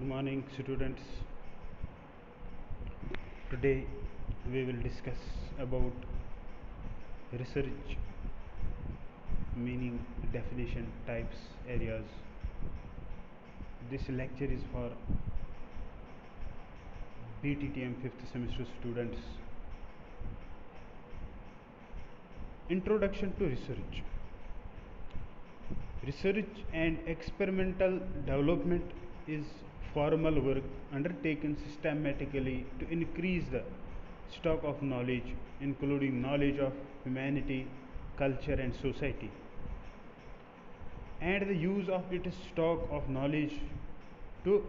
morning, students. Today we will discuss about research, meaning, definition, types, areas. This lecture is for BTTM 5th semester students. Introduction to research. Research and experimental development is formal work undertaken systematically to increase the stock of knowledge, including knowledge of humanity, culture, and society, and the use of its stock of knowledge to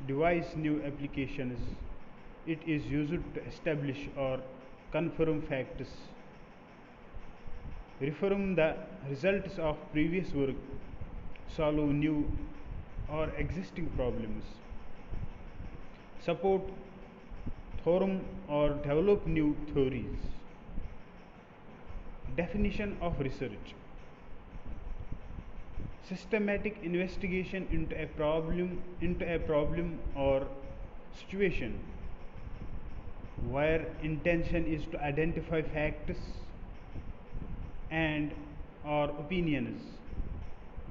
devise new applications. It is used to establish or confirm facts, reform the results of previous work, solve new or existing problems, support theorem or develop new theories. Definition of research: systematic investigation into a problem or situation where intention is to identify facts and or opinions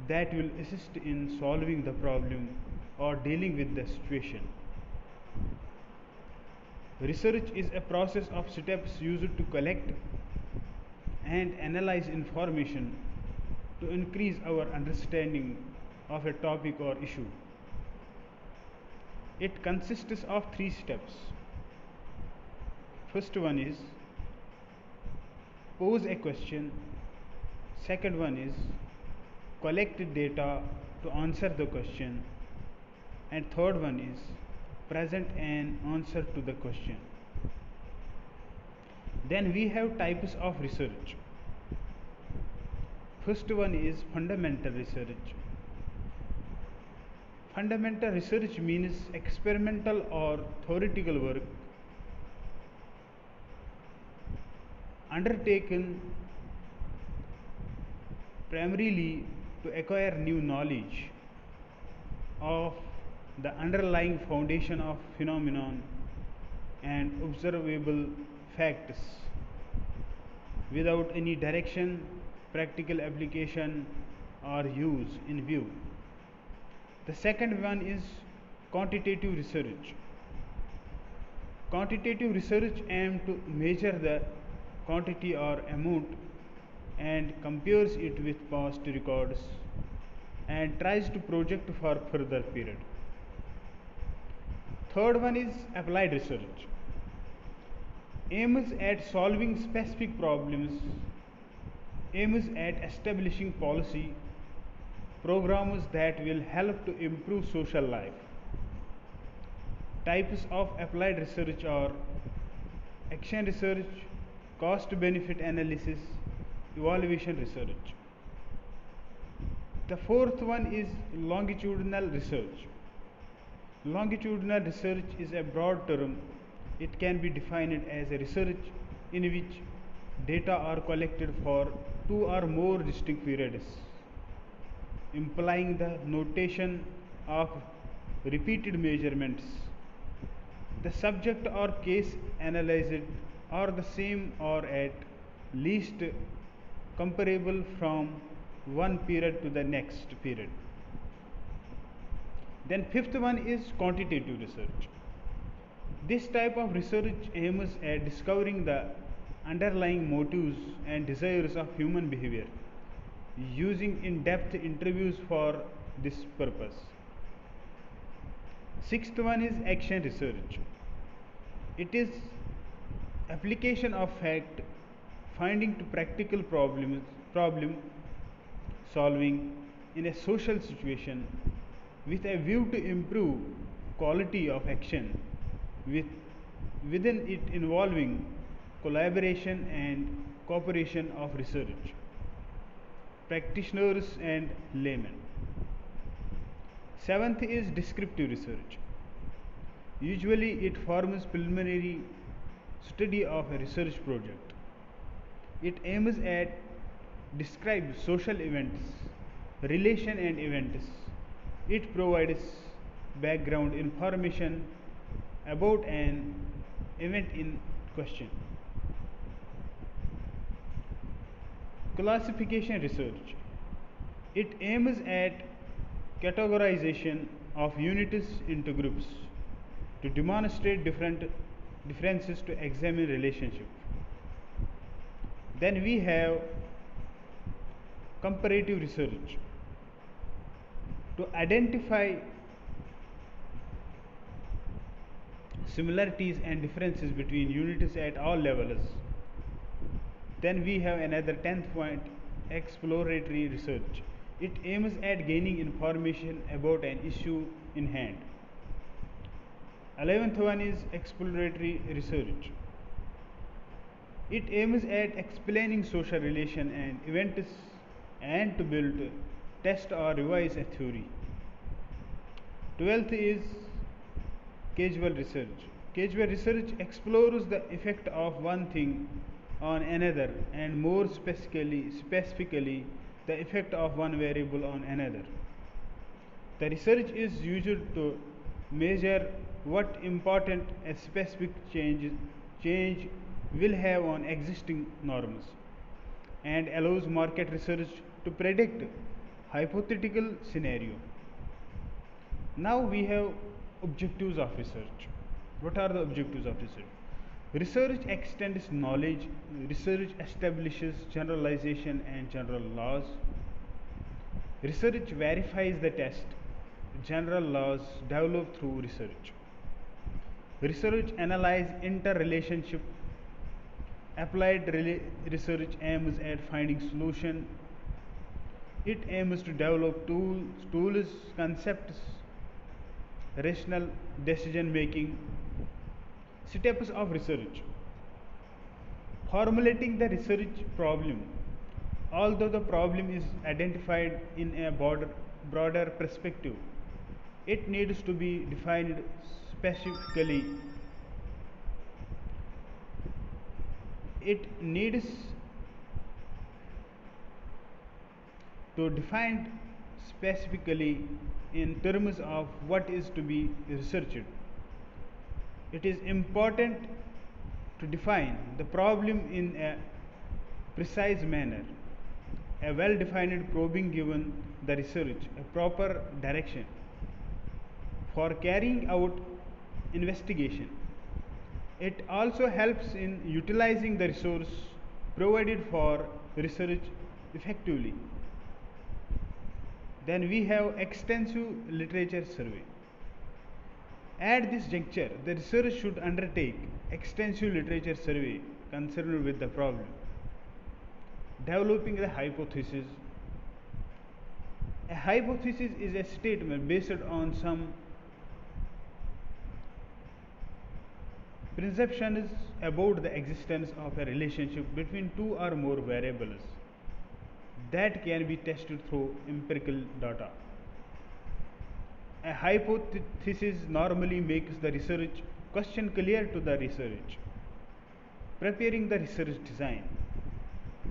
that will assist in solving the problem or dealing with the situation. Research is a process of steps used to collect and analyze information to increase our understanding of a topic or issue. It consists of 3 steps. First one is pose a question. Second one is collect data to answer the question. And third one is present an answer to the question. Then we have types of research. First one is fundamental research. Fundamental research means experimental or theoretical work undertaken primarily to acquire new knowledge of the underlying foundation of phenomenon and observable facts without any direction, practical application or use in view. The second one is quantitative research. Quantitative research aims to measure the quantity or amount and compares it with past records and tries to project for further period. Third one is applied research. Aims at solving specific problems, aims at establishing policy programs that will help to improve social life. Types of applied research are action research, cost benefit analysis, evaluation research. The fourth one is longitudinal research. Longitudinal research is a broad term. It can be defined as a research in which data are collected for 2 or more distinct periods, implying the notation of repeated measurements. The subject or case analyzed are the same or at least comparable from one period to the next period. Then fifth one is quantitative research. This type of research aims at discovering the underlying motives and desires of human behavior, using in-depth interviews for this purpose. Sixth one is action research. It is application of fact finding to practical problem solving in a social situation with a view to improve quality of action within it, involving collaboration and cooperation of research practitioners and laymen. Seventh is descriptive research. Usually it forms preliminary study of a research project. It aims at describe social events, relation and events. It provides background information about an event in question. Classification research. It aims at categorization of units into groups to demonstrate differences to examine relationship. Then we have comparative research to identify similarities and differences between units at all levels. Then we have another 10th point, exploratory research. It aims at gaining information about an issue in hand. 11th one is exploratory research. It aims at explaining social relation and events and to build, test or revise a theory. 12th is casual research. Casual research explores the effect of one thing on another and more specifically the effect of one variable on another. The research is used to measure what important a specific change will have on existing norms and allows market research to predict hypothetical scenario. Now we have objectives of research. What are the objectives of research? Research extends knowledge, research establishes generalization and general laws. Research verifies the test, general laws developed through research. Research analyzes interrelationship. Applied research aims at finding solution. It aims to develop tools, concepts, rational decision making. Steps of research. Formulating the research problem. Although the problem is identified in a broader perspective, it needs to be defined specifically. It needs to define specifically in terms of what is to be researched. It is important to define the problem in a precise manner. A well-defined probing given the research a proper direction for carrying out investigation. It also helps in utilizing the resource provided for research effectively. Then we have extensive literature survey. At this juncture, the research should undertake extensive literature survey concerned with the problem. Developing the hypothesis. A hypothesis is a statement based on some presumptions about the existence of a relationship between two or more variables that can be tested through empirical data. A hypothesis normally makes the research question clear to the research. Preparing the research design.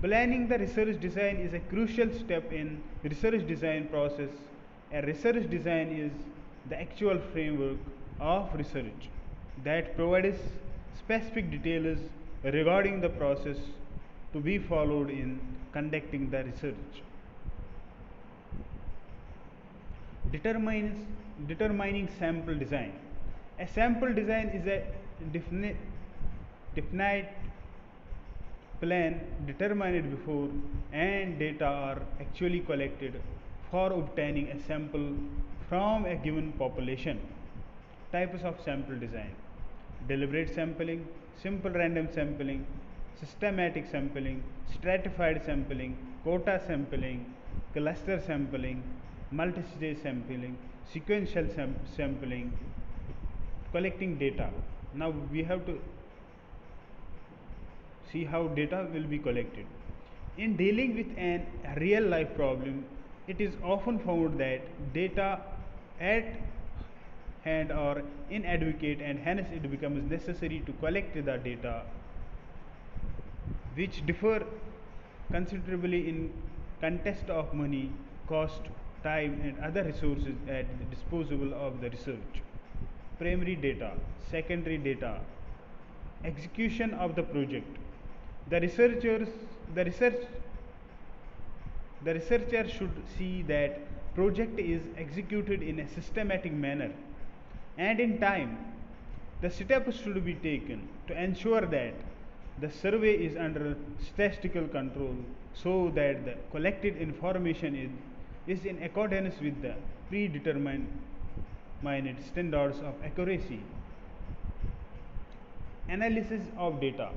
Planning the research design is a crucial step in research design process. A research design is the actual framework of research that provides specific details regarding the process to be followed in conducting the research. Determining sample design. A sample design is a definite plan determined before and data are actually collected for obtaining a sample from a given population. Types of sample design: deliberate sampling, simple random sampling, systematic sampling, stratified sampling, quota sampling, cluster sampling, multi-stage sampling, sequential sampling. Collecting data. Now we have to see how data will be collected. In dealing with a real life problem, it is often found that data at hand are inadequate and hence it becomes necessary to collect the data which differ considerably in context of money, cost time, and other resources at the disposal of the research. Primary data, secondary data, execution of the project. The researchers, the research, the researcher should see that project is executed in a systematic manner and in time. The steps should be taken to ensure that the survey is under statistical control so that the collected information is in accordance with the predetermined standards of accuracy. Analysis of data.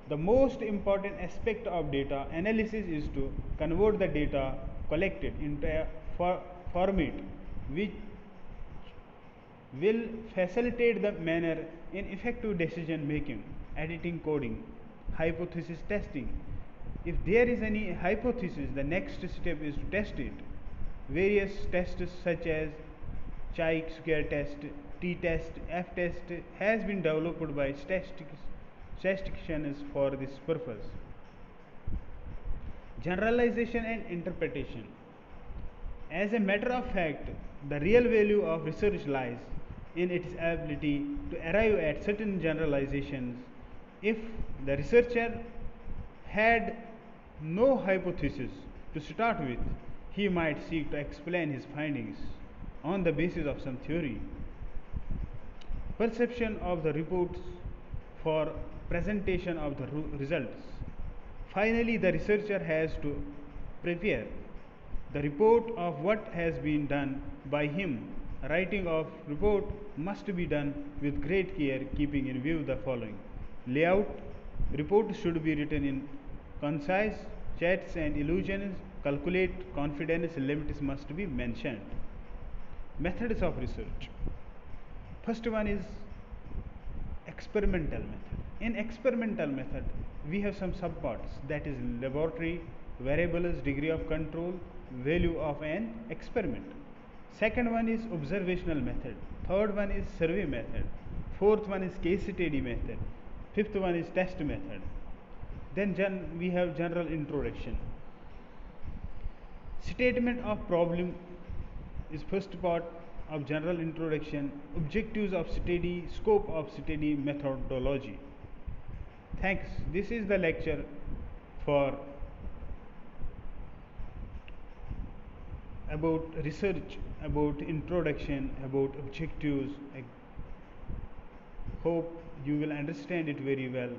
The most important aspect of data analysis is to convert the data collected into a format which will facilitate the manner in effective decision making, editing, coding, hypothesis testing. If there is any hypothesis, the next step is to test it. Various tests such as chi-square test, t-test, f-test has been developed by statisticians for this purpose. Generalization and interpretation. As a matter of fact, the real value of research lies in its ability to arrive at certain generalizations. If the researcher had no hypothesis to start with, he might seek to explain his findings on the basis of some theory. Perception of the reports for presentation of the results. Finally, the researcher has to prepare the report of what has been done by him. Writing of report must be done with great care, keeping in view the following: layout. Report should be written in concise, chats and illusions. Calculate confidence limits must be mentioned. Methods of research. First one is experimental method. In experimental method, we have some subparts, that is laboratory, variables, degree of control, value of an experiment. Second one is observational method. Third one is survey method. Fourth one is case study method. Fifth one is test method. Then we have general introduction. Statement of problem is first part of general introduction. Objectives of study, scope of study, methodology. Thanks. This is the lecture for about research, about introduction, about objectives. I hope you will understand it very well.